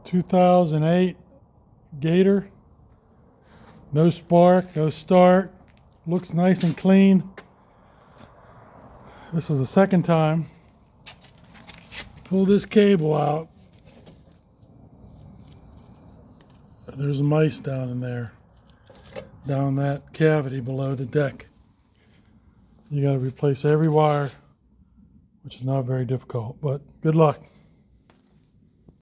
2008 Gator. No spark, no start. Looks nice and clean. This is the second time. Pull this cable out. There's mice down in there, down that cavity below the deck. You got to replace every wire, which is not very difficult, but good luck.